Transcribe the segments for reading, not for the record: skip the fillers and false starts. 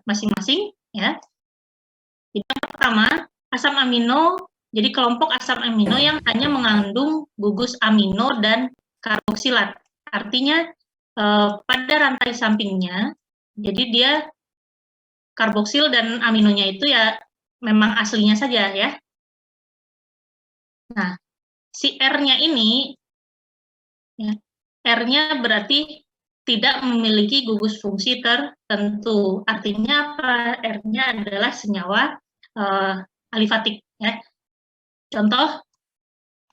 masing-masing, ya. Yang pertama, asam amino, jadi kelompok asam amino yang hanya mengandung gugus amino dan karboksilat. Artinya pada rantai sampingnya, jadi dia karboksil dan aminonya itu ya memang aslinya saja, ya. Nah, si R-nya ini, ya, R-nya berarti tidak memiliki gugus fungsi tertentu. Artinya apa? R-nya adalah senyawa alifatik. Ya. Contoh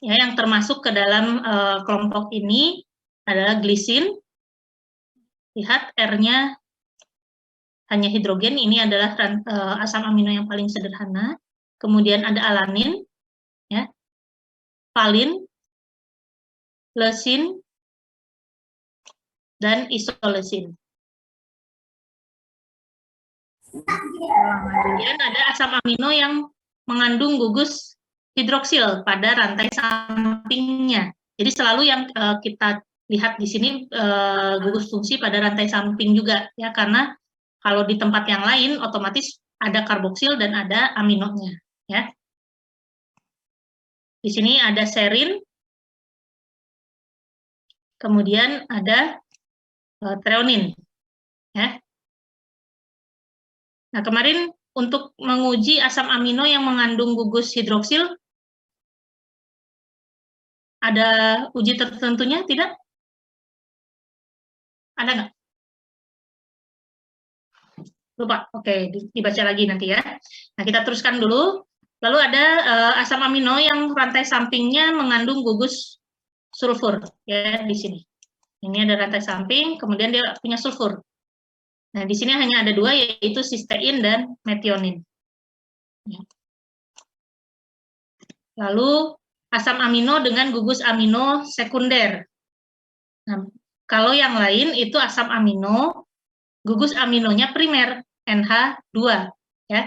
ya, yang termasuk ke dalam kelompok ini adalah glisin. Lihat R-nya hanya hidrogen, ini adalah asam amino yang paling sederhana. Kemudian ada alanin, ya, valin, leusin, dan isolesin. Kemudian ada asam amino yang mengandung gugus hidroksil pada rantai sampingnya. Jadi selalu yang kita lihat di sini gugus fungsi pada rantai samping juga, ya, karena kalau di tempat yang lain otomatis ada karboksil dan ada aminonya, ya. Di sini ada serin, kemudian ada treonin, ya. Nah, kemarin untuk menguji asam amino yang mengandung gugus hidroksil, ada uji tertentunya tidak? Ada nggak? Lupa, oke, dibaca lagi nanti ya. Nah, kita teruskan dulu. Lalu ada asam amino yang rantai sampingnya mengandung gugus sulfur, ya, di sini. Ini ada rantai samping, kemudian dia punya sulfur. Nah, di sini hanya ada dua, yaitu sistein dan metionin. Ya. Lalu asam amino dengan gugus amino sekunder. Nah, kalau yang lain itu asam amino, gugus aminonya primer, NH2, ya.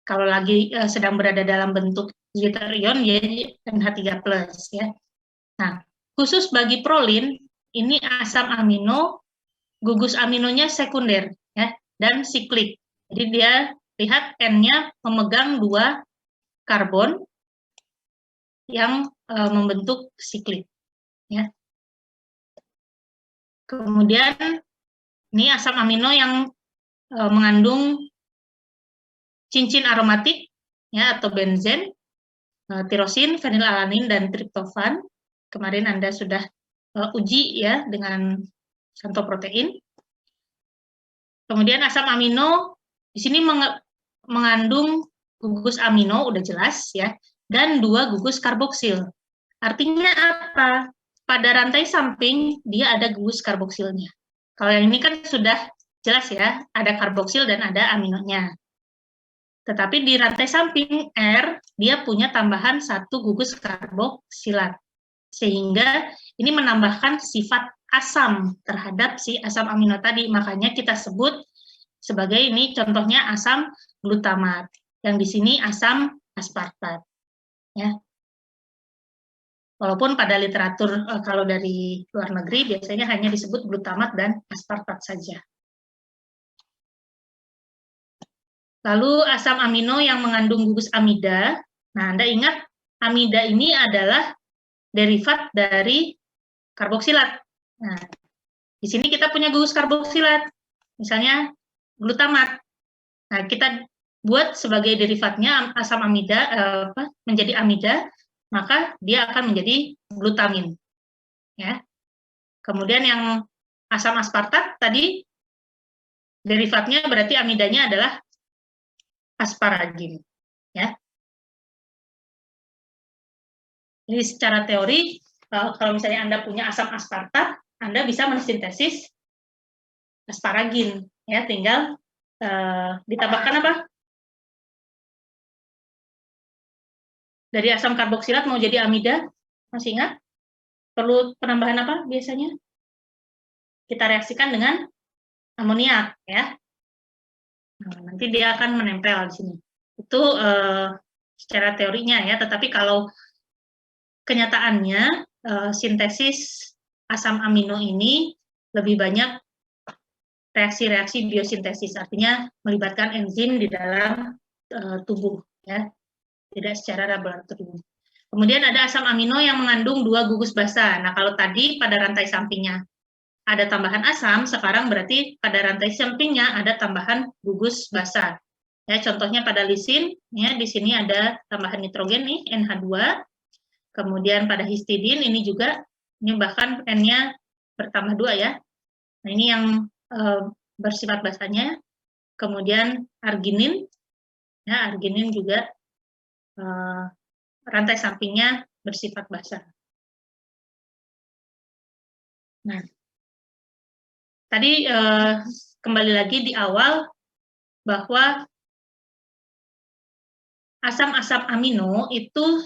Kalau lagi sedang berada dalam bentuk deuterion, jadi NH3+, ya. Nah, khusus bagi prolin, ini asam amino, gugus aminonya sekunder, ya, dan siklik. Jadi dia, lihat N-nya memegang 2 karbon yang membentuk siklik, ya. Kemudian ini asam amino yang mengandung cincin aromatik, ya, atau benzen, tirosin, fenilalanin, dan triptofan. Kemarin Anda sudah uji, ya, dengan santoprotein. Kemudian asam amino di sini mengandung gugus amino, udah jelas, ya, dan 2 gugus karboksil. Artinya apa? Pada rantai samping dia ada gugus karboksilnya. Kalau yang ini kan sudah jelas, ya, ada karboksil dan ada aminonya. Tetapi di rantai samping R, dia punya tambahan 1 gugus karboksilat. Sehingga ini menambahkan sifat asam terhadap si asam amino tadi. Makanya kita sebut sebagai ini contohnya asam glutamat. Yang di sini asam aspartat. Ya. Walaupun pada literatur kalau dari luar negeri biasanya hanya disebut glutamat dan aspartat saja. Lalu asam amino yang mengandung gugus amida. Nah, Anda ingat amida ini adalah derivat dari karboksilat. Nah, di sini kita punya gugus karboksilat, misalnya glutamat. Nah, kita buat sebagai derivatnya asam amida menjadi amida, maka dia akan menjadi glutamin. Ya. Kemudian yang asam aspartat tadi derivatnya berarti amidanya adalah asparagin, ya. Jadi secara teori, kalau misalnya Anda punya asam aspartat, Anda bisa mensintesis asparagin, ya. Tinggal ditambahkan apa? Dari asam karboksilat mau jadi amida, masih ingat? Perlu penambahan apa biasanya? Kita reaksikan dengan amoniak, ya. Nah, nanti dia akan menempel di sini. Itu secara teorinya, ya. Tetapi kalau kenyataannya sintesis asam amino ini lebih banyak reaksi-reaksi biosintesis, artinya melibatkan enzim di dalam tubuh, ya, tidak secara laboratorium. Kemudian ada asam amino yang mengandung 2 gugus basa. Nah, kalau tadi pada rantai sampingnya ada tambahan asam, sekarang berarti pada rantai sampingnya ada tambahan gugus basa. Ya, contohnya pada lisin, ya, di sini ada tambahan nitrogen nih, NH2. Kemudian pada histidin ini juga, ini bahkan N-nya bertambah 2 ya. Nah, ini yang bersifat basanya. Kemudian arginin, ya, arginin juga rantai sampingnya bersifat basa. Nah, tadi kembali lagi di awal bahwa asam-asam amino itu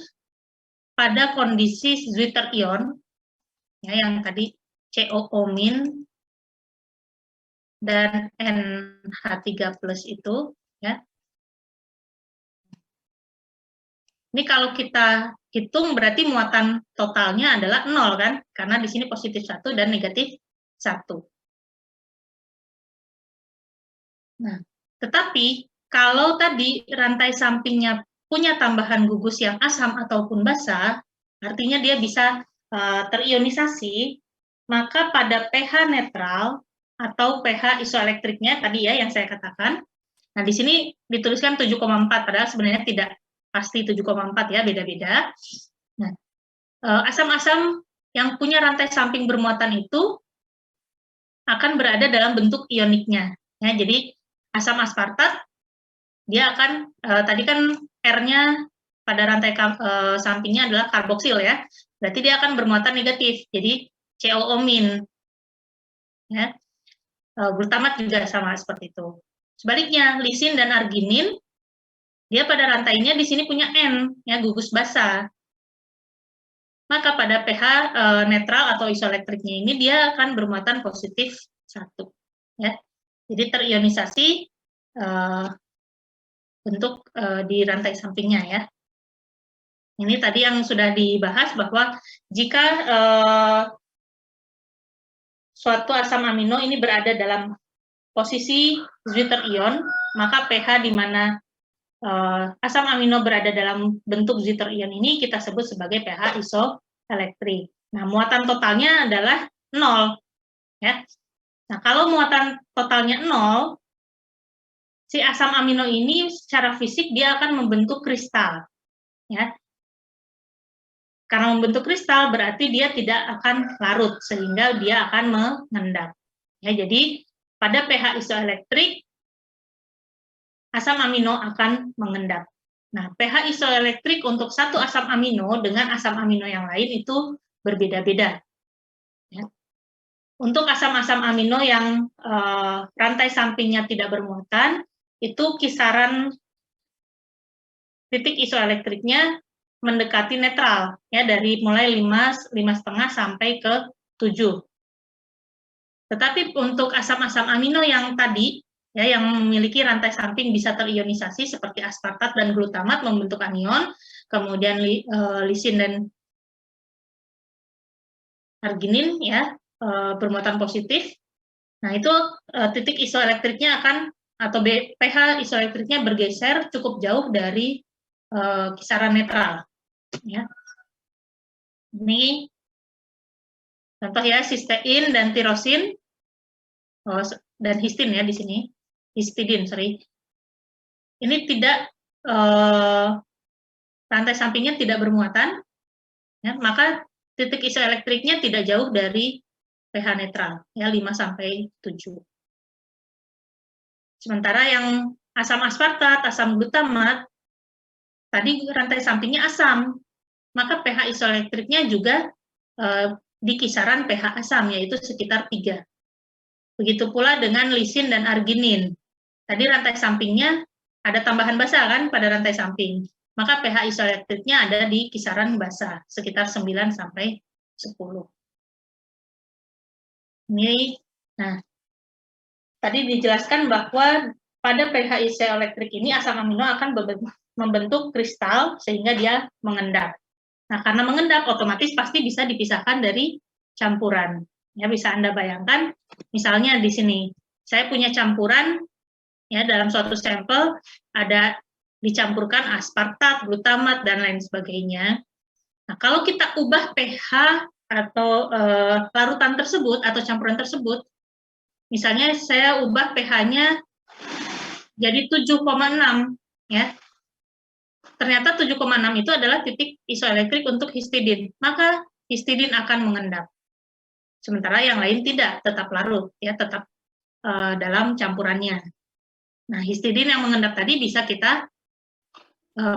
pada kondisi Zwitter ion, ya, yang tadi COO- dan NH3+ itu, ya. Ini kalau kita hitung berarti muatan totalnya adalah 0 kan, karena di sini positif 1 dan negatif 1. Nah, tetapi kalau tadi rantai sampingnya punya tambahan gugus yang asam ataupun basa, artinya dia bisa terionisasi, maka pada pH netral atau pH isoelektriknya tadi ya yang saya katakan, nah di sini dituliskan 7,4, padahal sebenarnya tidak pasti 7,4 ya, beda-beda. Nah, asam-asam yang punya rantai samping bermuatan itu akan berada dalam bentuk ioniknya. Ya, jadi asam aspartat dia akan tadi kan R-nya pada rantai sampingnya adalah karboksil ya. Berarti dia akan bermuatan negatif. Jadi COO-. Ya. Glutamat juga sama seperti itu. Sebaliknya, lisin dan arginin dia pada rantainya di sini punya N, ya, gugus basa. Maka pada pH netral atau isoelektriknya ini dia akan bermuatan positif 1. Ya. Jadi terionisasi bentuk di rantai sampingnya ya. Ini tadi yang sudah dibahas bahwa jika suatu asam amino ini berada dalam posisi Zwitter ion, maka pH di mana asam amino berada dalam bentuk Zwitter ion ini kita sebut sebagai pH isoelektrik. Nah, muatan totalnya adalah 0. Ya. Nah, kalau muatan totalnya 0, si asam amino ini secara fisik dia akan membentuk kristal. Ya. Karena membentuk kristal berarti dia tidak akan larut sehingga dia akan mengendap. Ya, jadi pada pH isoelektrik asam amino akan mengendap. Nah, pH isoelektrik untuk satu asam amino dengan asam amino yang lain itu berbeda-beda. Ya. Untuk asam-asam amino yang rantai sampingnya tidak bermuatan, itu kisaran titik isoelektriknya mendekati netral, ya, dari mulai 5,5 sampai ke 7. Tetapi untuk asam-asam amino yang tadi, ya, yang memiliki rantai samping bisa terionisasi seperti aspartat dan glutamat membentuk anion, kemudian lisin dan arginin, ya, bermuatan positif. Nah, itu titik isoelektriknya akan atau pH isoelektriknya bergeser cukup jauh dari kisaran netral. Ya. Ini contoh ya, sistein dan tirosin, dan histin ya di sini, histidin, sorry. Ini tidak rantai sampingnya tidak bermuatan, ya, maka titik isoelektriknya tidak jauh dari pH netral, ya, 5 sampai 7. Sementara yang asam aspartat, asam glutamat, tadi rantai sampingnya asam, maka pH isoelektriknya juga di kisaran pH asam, yaitu sekitar 3. Begitu pula dengan lisin dan arginin. Tadi rantai sampingnya ada tambahan basa kan pada rantai samping, maka pH isoelektriknya ada di kisaran basa, sekitar 9 sampai 10. Ini, nah, tadi dijelaskan bahwa pada pH isoelektrik ini asam amino akan membentuk kristal sehingga dia mengendap. Nah, karena mengendap otomatis pasti bisa dipisahkan dari campuran. Ya, bisa Anda bayangkan, misalnya di sini saya punya campuran, ya, dalam suatu sampel ada dicampurkan aspartat, glutamat, dan lain sebagainya. Nah, kalau kita ubah pH atau larutan tersebut atau campuran tersebut, misalnya saya ubah pH-nya jadi 7,6, ya. Ternyata 7,6 itu adalah titik isoelektrik untuk histidin, maka histidin akan mengendap. Sementara yang lain tidak, tetap larut, ya, tetap dalam campurannya. Nah, histidin yang mengendap tadi bisa kita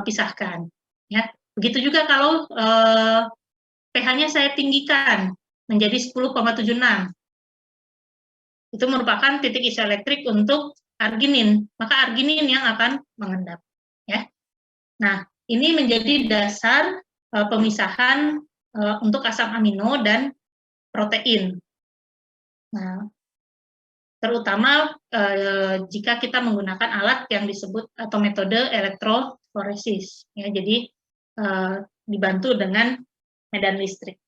pisahkan, ya. Begitu juga kalau pH-nya saya tinggikan menjadi 10,76. Itu merupakan titik isoelektrik untuk arginin, maka arginin yang akan mengendap, ya. Nah, ini menjadi dasar pemisahan untuk asam amino dan protein. Nah, terutama jika kita menggunakan alat yang disebut atau metode elektroforesis, ya. Jadi dibantu dengan medan listrik.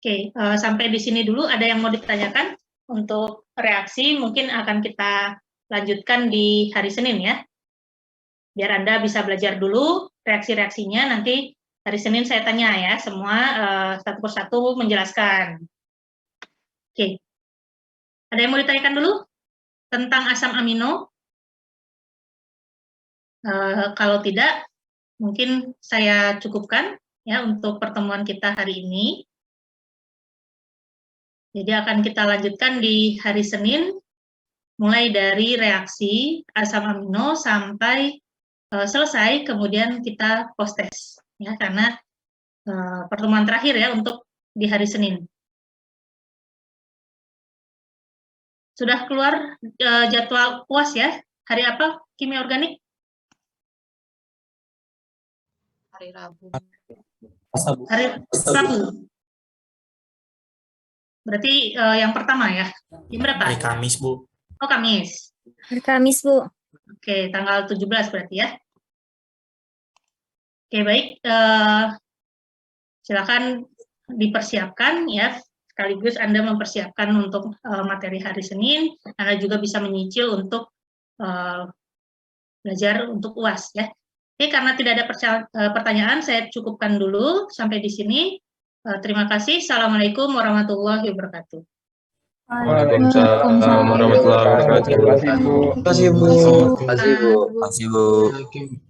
Oke, sampai di sini dulu. Ada yang mau ditanyakan? Untuk reaksi mungkin akan kita lanjutkan di hari Senin, ya. Biar Anda bisa belajar dulu reaksi-reaksinya, nanti hari Senin saya tanya, ya, semua satu persatu menjelaskan. Oke. Ada yang mau ditanyakan dulu tentang asam amino? Kalau tidak, mungkin saya cukupkan, ya, untuk pertemuan kita hari ini. Jadi akan kita lanjutkan di hari Senin, mulai dari reaksi asam amino sampai selesai, kemudian kita post-test, ya, karena pertemuan terakhir, ya, untuk di hari Senin. Sudah keluar jadwal UAS, ya? Hari apa kimia organik? Hari Rabu. Hari Rabu. Berarti yang pertama, ya? Jam berapa? Hari Kamis, Bu. Oh, Kamis. Hari Kamis, Bu. Oke, tanggal 17 berarti, ya. Oke, baik. Silakan dipersiapkan, ya. Sekaligus Anda mempersiapkan untuk materi hari Senin. Anda juga bisa menyicil untuk belajar untuk UAS, ya. Oke, karena tidak ada pertanyaan, saya cukupkan dulu sampai di sini. Terima kasih. Assalamualaikum warahmatullahi wabarakatuh. Waalaikumsalam warahmatullahi wabarakatuh. Terima kasih, Bu. Terima kasih, Bu. Terima kasih, Bu. Terima kasih, Bu.